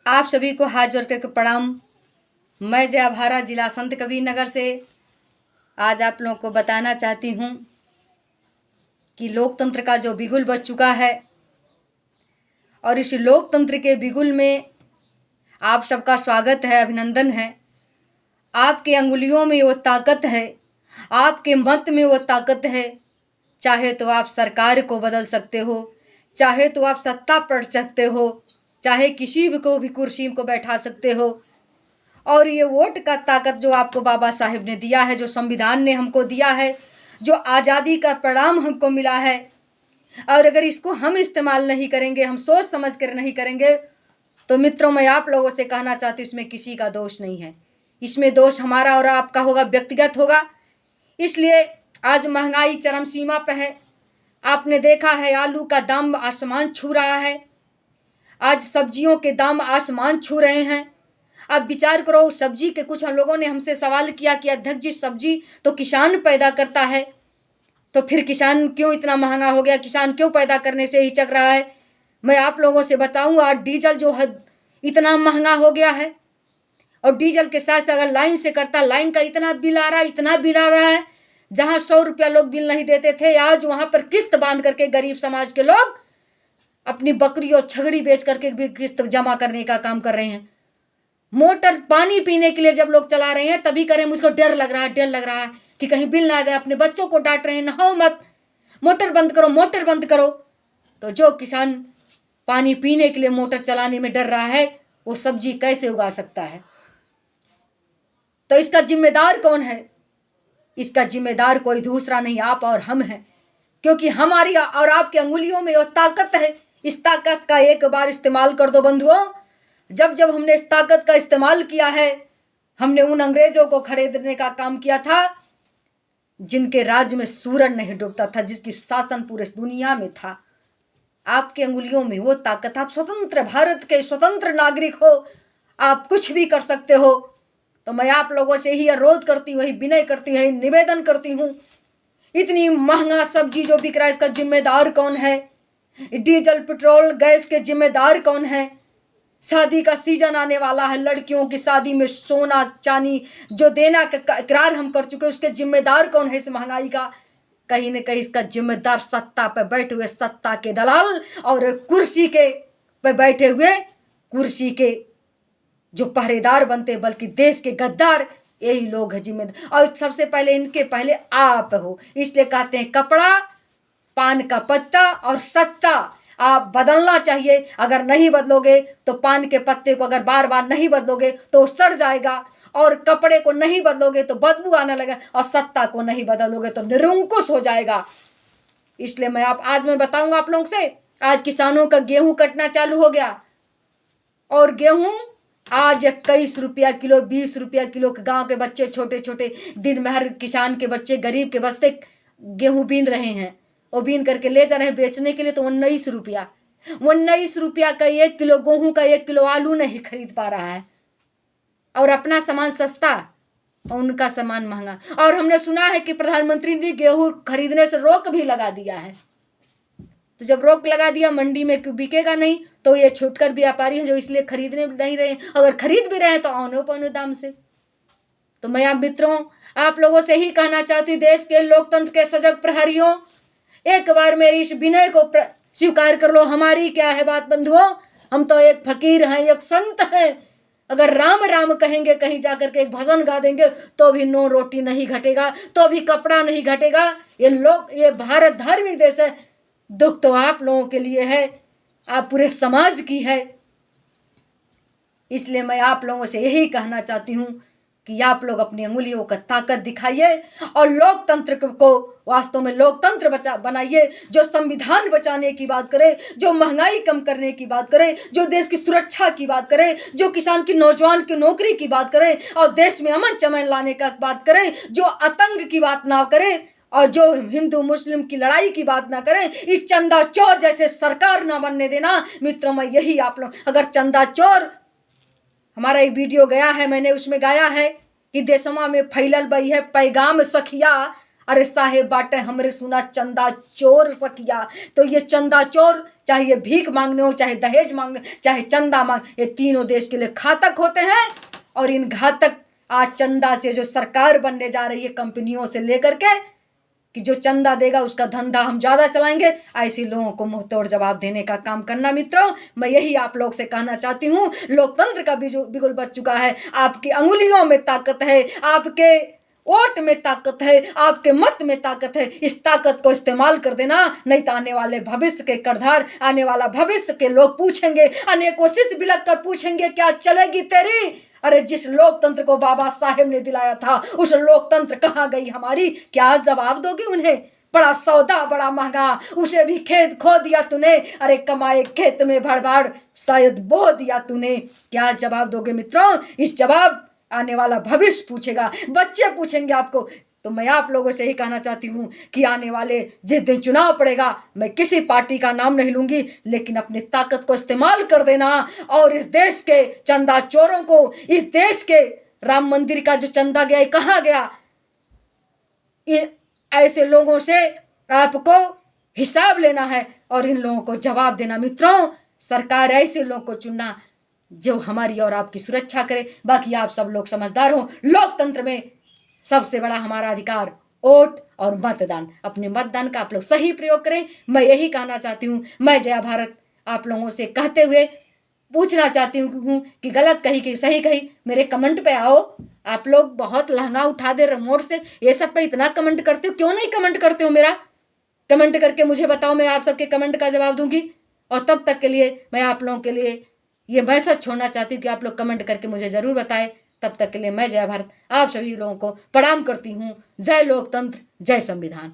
आप सभी को हाथ जोड़ करके प्रणाम। मैं जया भारा, जिला संत कबीर नगर से आज आप लोगों को बताना चाहती हूँ कि लोकतंत्र का जो बिगुल बज चुका है और इस लोकतंत्र के बिगुल में आप सबका स्वागत है, अभिनंदन है। आपके अंगुलियों में वो ताकत है, आपके मत में वो ताकत है। चाहे तो आप सरकार को बदल सकते हो, चाहे तो आप सत्ता पढ़ सकते हो, चाहे किसी भी को भी कुर्सी को बैठा सकते हो। और ये वोट का ताकत जो आपको बाबा साहेब ने दिया है, जो संविधान ने हमको दिया है, जो आज़ादी का परिणाम हमको मिला है, और अगर इसको हम इस्तेमाल नहीं करेंगे, हम सोच समझ कर नहीं करेंगे, तो मित्रों मैं आप लोगों से कहना चाहती हूँ इसमें किसी का दोष नहीं है। इसमें दोष हमारा और आपका होगा, व्यक्तिगत होगा। इसलिए आज महंगाई चरम सीमा पर है। आपने देखा है आलू का दाम आसमान छू रहा है, आज सब्जियों के दाम आसमान छू रहे हैं। अब विचार करो, सब्जी के कुछ हम लोगों ने हमसे सवाल किया कि अध्यक्ष जी सब्जी तो किसान पैदा करता है, तो फिर किसान क्यों इतना महंगा हो गया, किसान क्यों पैदा करने से हिचक रहा है। मैं आप लोगों से बताऊं, आज डीजल जो है इतना महंगा हो गया है, और डीजल के साथ साथ अगर लाइन से करता, लाइन का इतना बिल आ रहा है, इतना बिल आ रहा है। जहां 100 रुपया लोग बिल नहीं देते थे, आज वहां पर किस्त बांध करके गरीब समाज के लोग अपनी बकरी और छगड़ी बेच करके भी किस्त जमा करने का काम कर रहे हैं। मोटर पानी पीने के लिए जब लोग चला रहे हैं तभी करें, मुझको डर लग रहा है कि कहीं बिल ना आ जाए। अपने बच्चों को डांट रहे हैं, नहाओ मत, मोटर बंद करो, मोटर बंद करो। तो जो किसान पानी पीने के लिए मोटर चलाने में डर रहा है, वो सब्जी कैसे उगा सकता है। तो इसका जिम्मेदार कौन है? इसका जिम्मेदार कोई दूसरा नहीं, आप और हम हैं। क्योंकि हमारी और आपकी अंगुलियों में वो ताकत है। इस ताकत का एक बार इस्तेमाल कर दो बंधुओं। जब जब हमने इस ताकत का इस्तेमाल किया है, हमने उन अंग्रेजों को खरीदने का काम किया था जिनके राज्य में सूरज नहीं डूबता था, जिसकी शासन पूरे दुनिया में था। आपके अंगुलियों में वो ताकत, आप स्वतंत्र भारत के स्वतंत्र नागरिक हो, आप कुछ भी कर सकते हो। तो मैं आप लोगों से ही अनुरोध करती हूँ, विनय करती हूँ, निवेदन करती हूँ, इतनी महंगा सब्जी जो बिक रहा है, इसका जिम्मेदार कौन है? डीजल पेट्रोल गैस के जिम्मेदार कौन है? शादी का सीजन आने वाला है, लड़कियों की शादी में सोना चांदी जो देना का इकरार हम कर चुके, उसके जिम्मेदार कौन है इस महंगाई का? कहीं न कहीं इसका जिम्मेदार सत्ता पर बैठे हुए सत्ता के दलाल और कुर्सी के पे बैठे हुए कुर्सी के जो पहरेदार बनते, बल्कि देश के गद्दार, यही लोग हैं जिम्मेदार। और सबसे पहले इनके पहले आप हो। इसलिए कहते हैं कपड़ा, पान का पत्ता और सत्ता आप बदलना चाहिए। अगर नहीं बदलोगे तो पान के पत्ते को अगर बार बार नहीं बदलोगे तो सड़ जाएगा, और कपड़े को नहीं बदलोगे तो बदबू आने लगेगा, और सत्ता को नहीं बदलोगे तो निरंकुश हो जाएगा। इसलिए मैं बताऊंगा आप लोगों से, आज किसानों का गेहूं कटना चालू हो गया, और गेहूं आज 21 रुपया किलो, 20 रुपया किलो। गांव के बच्चे छोटे छोटे दिन में, हर किसान के बच्चे गरीब के बस्ते गेहूं बीन रहे हैं, और बीन करके ले जा रहे हैं बेचने के लिए। तो 19 रुपया, 19 रुपया का 1 किलो गेहूं का 1 किलो आलू नहीं खरीद पा रहा है, और अपना सामान सस्ता और उनका सामान महंगा। और हमने सुना है कि प्रधानमंत्री ने गेहूं खरीदने से रोक भी लगा दिया है। तो जब रोक लगा दिया, मंडी में बिकेगा नहीं, तो ये छुटकर व्यापारी हैं जो इसलिए खरीदने नहीं रहे, अगर खरीद भी रहे हैं तो औने पौने दाम से। तो मैं आप मित्रों, आप लोगों से ही कहना चाहती हूँ, देश के लोकतंत्र के सजग प्रहरियों, एक बार मेरी इस विनय को स्वीकार कर लो। हमारी क्या है बात बंधुओं, हम तो एक फकीर हैं, एक संत हैं। अगर राम राम कहेंगे, कहीं जाकर के एक भजन गा देंगे, तो भी नो रोटी नहीं घटेगा, तो भी कपड़ा नहीं घटेगा। ये भारत धार्मिक देश है। दुख तो आप लोगों के लिए है, आप पूरे समाज की है। इसलिए मैं आप लोगों से यही कहना चाहती हूँ कि आप लोग अपनी अंगुलियों का ताकत दिखाइए, और लोकतंत्र को वास्तव में लोकतंत्र बनाइए, जो संविधान बचाने की बात करे, जो महंगाई कम करने की बात करे, जो देश की सुरक्षा की बात करे, जो किसान की नौजवान की नौकरी की बात करे, और देश में अमन चमन लाने का बात करे, जो आतंक की बात ना करे, और जो हिंदू मुस्लिम की लड़ाई की बात ना करें। इस चंदा चोर जैसे सरकार ना बनने देना। मित्रों मैं यही आप लोग, अगर चंदा चोर, हमारा एक वीडियो गया है, मैंने उसमें गाया है कि देशमा में फैलल बई है पैगाम सखिया, अरे साहेब बाटे हमरे सुना चंदा चोर सकिया। तो ये चंदा चोर, चाहे ये भीख मांगने हो, चाहे दहेज मांगने, चाहे चंदा मांग, ये तीनों देश के लिए घातक होते हैं। और इन घातक आज चंदा से जो सरकार बनने जा रही है कंपनियों से लेकर के, कि जो चंदा देगा उसका धंधा हम ज्यादा चलाएंगे, ऐसे लोगों को मुंह तोड़ जवाब देने का काम करना। मित्रों, मैं यही आप लोग से कहना चाहती हूँ, लोकतंत्र का बिगुल बच चुका है। आपकी अंगुलियों में ताकत है, आपके वोट में ताकत है, आपके मत में ताकत है। इस ताकत को इस्तेमाल कर देना, नहीं तो आने वाले भविष्य के करदार, आने वाला भविष्य के लोग पूछेंगे, अनेकों शिष्य बिलक कर पूछेंगे क्या चलेगी तेरी। अरे जिस लोकतंत्र को बाबा साहेब ने दिलाया था, उस लोकतंत्र कहाँ गई हमारी? क्या जवाब दोगे उन्हें? बड़ा सौदा बड़ा महंगा, उसे भी खेत खो दिया तूने। अरे कमाए खेत में भड़ भड़ शायद बो दिया तूने। क्या जवाब दोगे मित्रों? इस जवाब आने वाला भविष्य पूछेगा, बच्चे पूछेंगे आपको। तो मैं आप लोगों से ही कहना चाहती हूँ कि आने वाले जिस दिन चुनाव पड़ेगा, मैं किसी पार्टी का नाम नहीं लूंगी, लेकिन अपनी ताकत को इस्तेमाल कर देना और इस देश के चंदा चोरों को, इस देश के राम मंदिर का जो चंदा गया कहाँ गया, ऐसे लोगों से आपको हिसाब लेना है और इन लोगों को जवाब देना। मित्रों, सरकार ऐसे लोगों को चुनना जो हमारी और आपकी सुरक्षा करे। बाकी आप सब लोग समझदार हो। लोकतंत्र में सबसे बड़ा हमारा अधिकार वोट और मतदान। अपने मतदान का आप लोग सही प्रयोग करें, मैं यही कहना चाहती हूँ। मैं जया भारत आप लोगों से कहते हुए पूछना चाहती हूँ कि गलत कही कि सही कही, मेरे कमेंट पे आओ। आप लोग बहुत लहंगा उठा दे रिमोट से, ये सब पे इतना कमेंट करते हो, क्यों नहीं कमेंट करते हो? मेरा कमेंट करके मुझे बताओ, मैं आप सबके कमेंट का जवाब दूंगी। और तब तक के लिए मैं आप लोगों के लिए ये मैसेज छोड़ना चाहती हूँ कि आप लोग कमेंट करके मुझे जरूर बताएं। तब तक के लिए मैं जय भारत आप सभी लोगों को प्रणाम करती हूँ। जय लोकतंत्र, जय संविधान।